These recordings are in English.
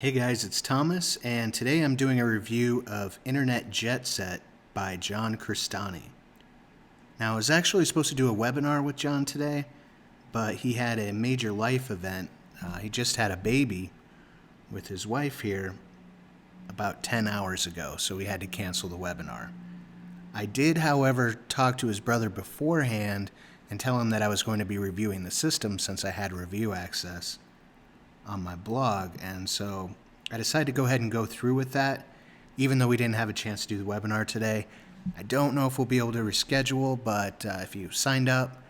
Hey guys, it's Thomas, and today I'm doing a review of Internet Jetset by John Crestani. Now, I was actually supposed to do a webinar with John today, but he had a major life event. He just had a baby with his wife here about 10 hours ago, so we had to cancel the webinar. I did, however, talk to his brother beforehand and tell him that I was going to be reviewing the system since I had review access on my blog, and so I decided to go ahead and go through with that, even though we didn't have a chance to do the webinar today. I don't know if we'll be able to reschedule, but if you signed up,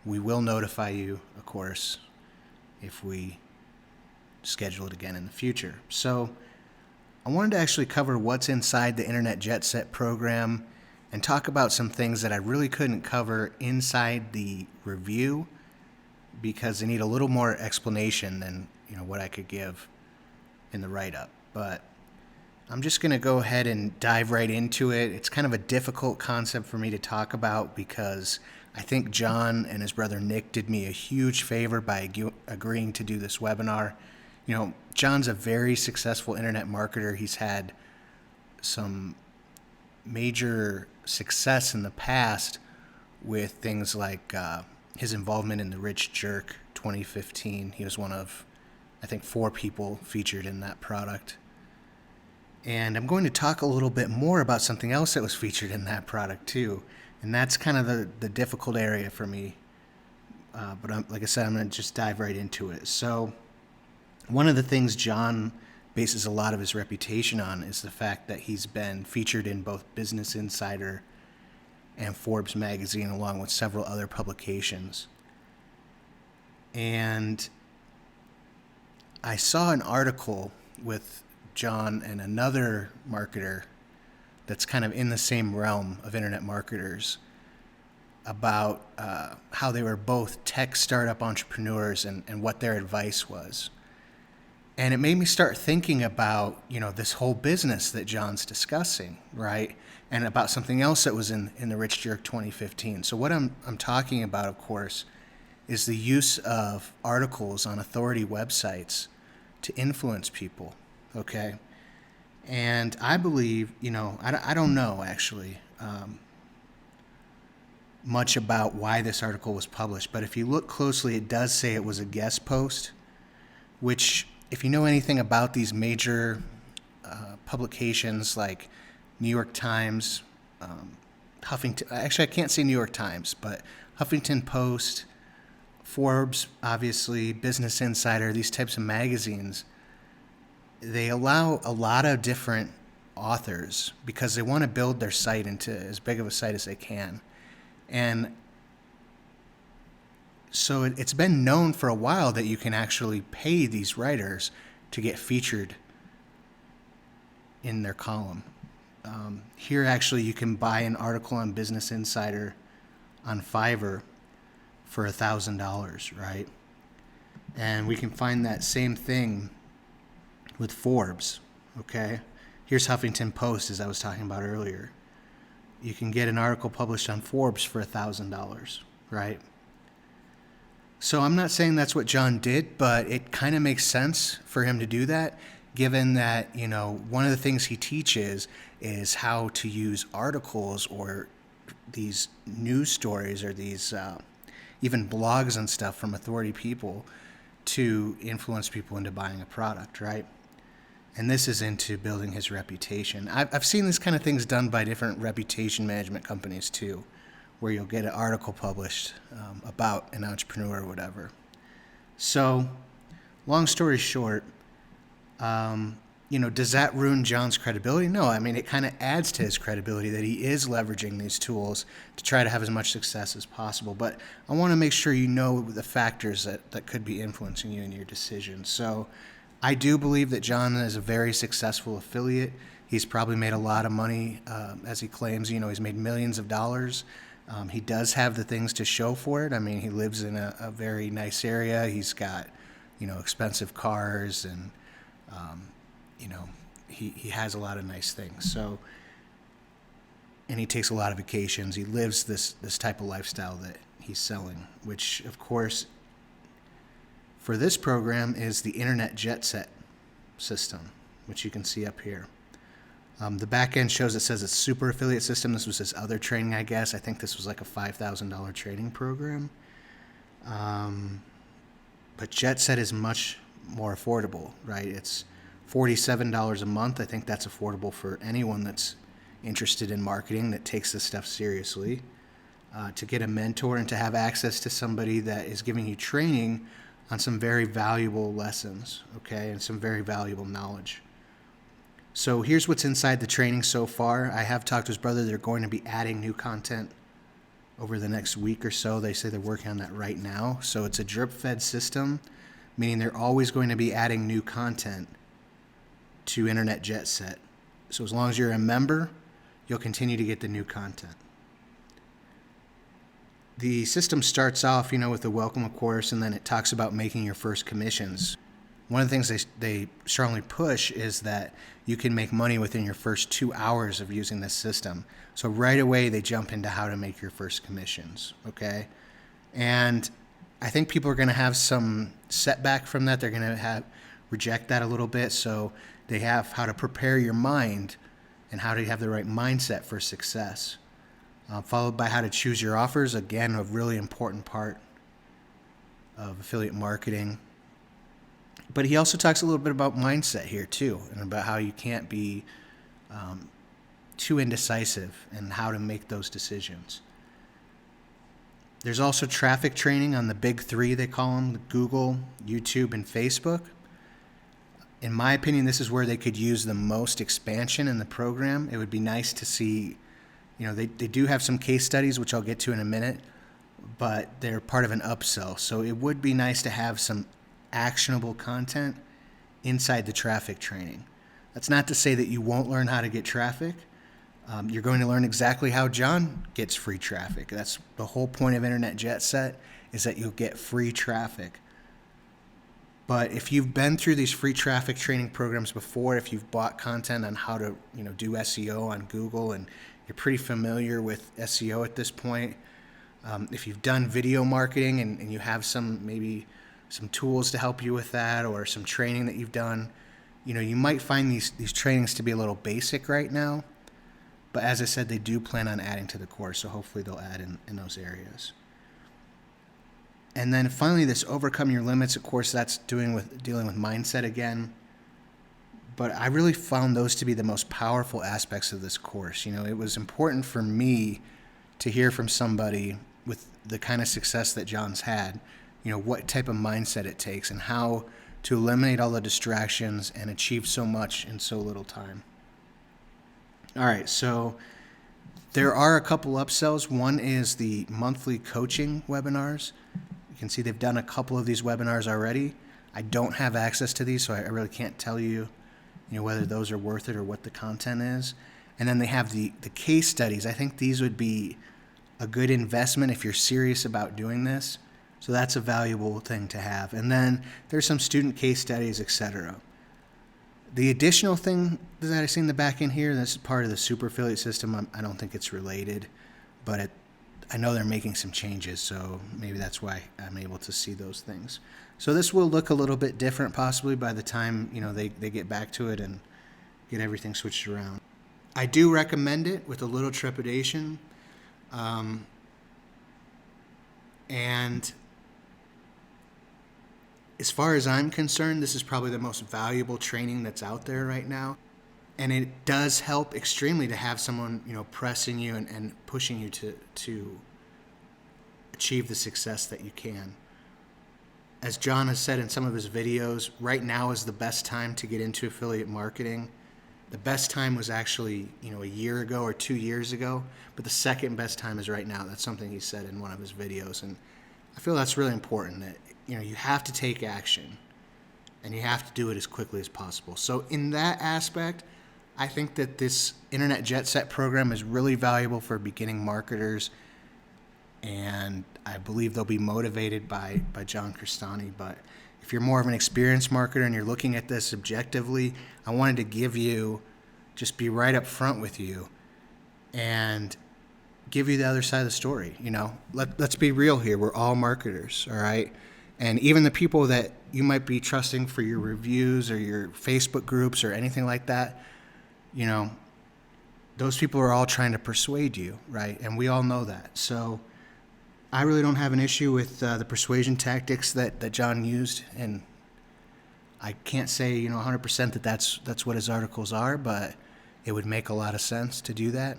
we will notify you, of course, if we schedule it again in the future. So I wanted to actually cover what's inside the Internet Jetset program and talk about some things that I really couldn't cover inside the review because they need a little more explanation than what I could give in the write-up. But I'm just going to go ahead and dive right into it. It's kind of a difficult concept for me to talk about because I think John and his brother Nick did me a huge favor by agreeing to do this webinar. John's a very successful internet marketer. He's had some major success in the past with things like his involvement in the Rich Jerk 2015. He was one of, I think, 4 people featured in that product. And I'm going to talk a little bit more about something else that was featured in that product too. And that's kind of the difficult area for me. But like I said, I'm going to just dive right into it. So one of the things John bases a lot of his reputation on is the fact that he's been featured in both Business Insider and Forbes magazine, along with several other publications. And I saw an article with John and another marketer that's kind of in the same realm of internet marketers about how they were both tech startup entrepreneurs and what their advice was. And it made me start thinking about, this whole business that John's discussing, right? And about something else that was in the Rich Jerk 2015. So what I'm talking about, of course, is the use of articles on authority websites to influence people, okay? And I believe, I don't know actually much about why this article was published, but if you look closely, it does say it was a guest post, which, if you know anything about these major publications like New York Times, Huffington, actually I can't say New York Times, but Huffington Post, Forbes, obviously, Business Insider, these types of magazines, they allow a lot of different authors because they want to build their site into as big of a site as they can. And so it's been known for a while that you can actually pay these writers to get featured in their column. Here, actually, you can buy an article on Business Insider on Fiverr for $1,000, right? And we can find that same thing with Forbes, okay? Here's Huffington Post, as I was talking about earlier. You can get an article published on Forbes for $1,000, right? So I'm not saying that's what John did, but it kind of makes sense for him to do that, given that, one of the things he teaches is how to use articles or these news stories or these even blogs and stuff from authority people to influence people into buying a product, right? And this is into building his reputation. I've seen this kind of things done by different reputation management companies too, where you'll get an article published about an entrepreneur or whatever. So, long story short, does that ruin John's credibility? No, I mean, it kind of adds to his credibility that he is leveraging these tools to try to have as much success as possible. But I want to make sure you know the factors that could be influencing you in your decision. So I do believe that John is a very successful affiliate. He's probably made a lot of money, as he claims. He's made millions of dollars. He does have the things to show for it. I mean, he lives in a very nice area. He's got, expensive cars and, he has a lot of nice things. So, and he takes a lot of vacations. He lives this type of lifestyle that he's selling, which, of course, for this program is the Internet Jetset system, which you can see up here. The back end shows it says it's super affiliate system. This was his other training, I guess. I think this was like a $5,000 training program. But Jetset is much more affordable, right? It's $47 a month. I think that's affordable for anyone that's interested in marketing, that takes this stuff seriously. To get a mentor and to have access to somebody that is giving you training on some very valuable lessons, okay, and some very valuable knowledge. So here's what's inside the training so far. I have talked to his brother. They're going to be adding new content over the next week or so. They say they're working on that right now. So it's a drip-fed system, meaning they're always going to be adding new content to Internet Jetset. So as long as you're a member, you'll continue to get the new content. The system starts off, with a welcome, of course, and then it talks about making your first commissions. One of the things they strongly push is that you can make money within your first 2 hours of using this system. So right away, they jump into how to make your first commissions, okay? And I think people are going to have some setback from that. They're going to reject that a little bit. So they have how to prepare your mind and how to have the right mindset for success. Followed by how to choose your offers. Again, a really important part of affiliate marketing. But he also talks a little bit about mindset here too, and about how you can't be too indecisive and how to make those decisions. There's also traffic training on the big three, they call them, Google, YouTube, and Facebook. In my opinion, this is where they could use the most expansion in the program. It would be nice to see, they do have some case studies, which I'll get to in a minute, but they're part of an upsell. So it would be nice to have some actionable content inside the traffic training. That's not to say that you won't learn how to get traffic. You're going to learn exactly how John gets free traffic. That's the whole point of Internet Jetset, is that you'll get free traffic. But if you've been through these free traffic training programs before, if you've bought content on how to do SEO on Google, and you're pretty familiar with SEO at this point, if you've done video marketing and you have maybe some tools to help you with that, or some training that you've done, you might find these trainings to be a little basic right now. But as I said, they do plan on adding to the course, so hopefully they'll add in those areas. And then finally, this overcome your limits, of course, that's dealing with mindset again. But I really found those to be the most powerful aspects of this course. It was important for me to hear from somebody with the kind of success that John's had, what type of mindset it takes and how to eliminate all the distractions and achieve so much in so little time. All right, so there are a couple upsells. One is the monthly coaching webinars. You can see they've done a couple of these webinars already. I don't have access to these, so I really can't tell you, whether those are worth it or what the content is. And then they have the case studies. I think these would be a good investment if you're serious about doing this. So that's a valuable thing to have. And then there's some student case studies, etc. The additional thing that I see in the back end here, this is part of the super affiliate system. I don't think it's related, but I know they're making some changes, so maybe that's why I'm able to see those things. So this will look a little bit different possibly by the time they get back to it and get everything switched around. I do recommend it with a little trepidation. And as far as I'm concerned, this is probably the most valuable training that's out there right now. And it does help extremely to have someone, pressing you and pushing you to achieve the success that you can. As John has said in some of his videos, right now is the best time to get into affiliate marketing. The best time was actually, a year ago or 2 years ago, but the second best time is right now. That's something he said in one of his videos, and I feel that's really important, that, you have to take action, and you have to do it as quickly as possible. So in that aspect, I think that this Internet Jetset program is really valuable for beginning marketers, and I believe they'll be motivated by John Crestani. But if you're more of an experienced marketer and you're looking at this objectively, I wanted to just be right up front with you and give you the other side of the story. Let's be real here. We're all marketers, all right? And even the people that you might be trusting for your reviews or your Facebook groups or anything like that, you know, those people are all trying to persuade you, right? And we all know that. So I really don't have an issue with the persuasion tactics that John used, and I can't say 100% that that's what his articles are, but it would make a lot of sense to do that,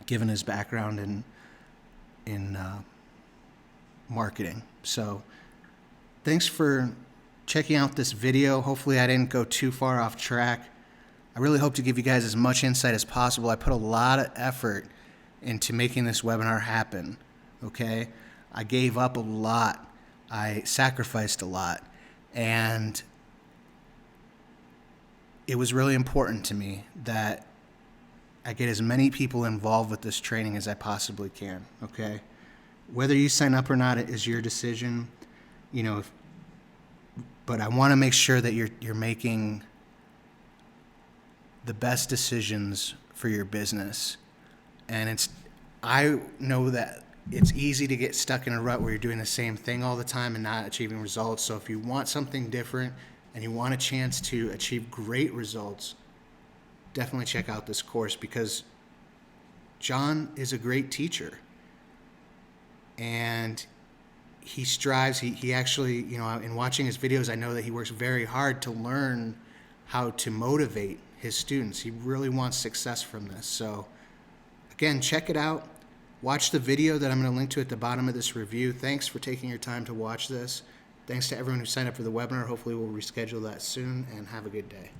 given his background in marketing. So thanks for checking out this video. Hopefully I didn't go too far off track. I really hope to give you guys as much insight as possible. I put a lot of effort into making this webinar happen, okay? I gave up a lot. I sacrificed a lot. And it was really important to me that I get as many people involved with this training as I possibly can, okay? Whether you sign up or not is your decision, but I want to make sure that you're making the best decisions for your business. And I know that it's easy to get stuck in a rut where you're doing the same thing all the time and not achieving results. So if you want something different and you want a chance to achieve great results, definitely check out this course, because John is a great teacher. And he strives, he actually, in watching his videos, I know that he works very hard to learn how to motivate his students. He really wants success from this. So again, check it out. Watch the video that I'm going to link to at the bottom of this review. Thanks for taking your time to watch this. Thanks to everyone who signed up for the webinar. Hopefully we'll reschedule that soon, and have a good day.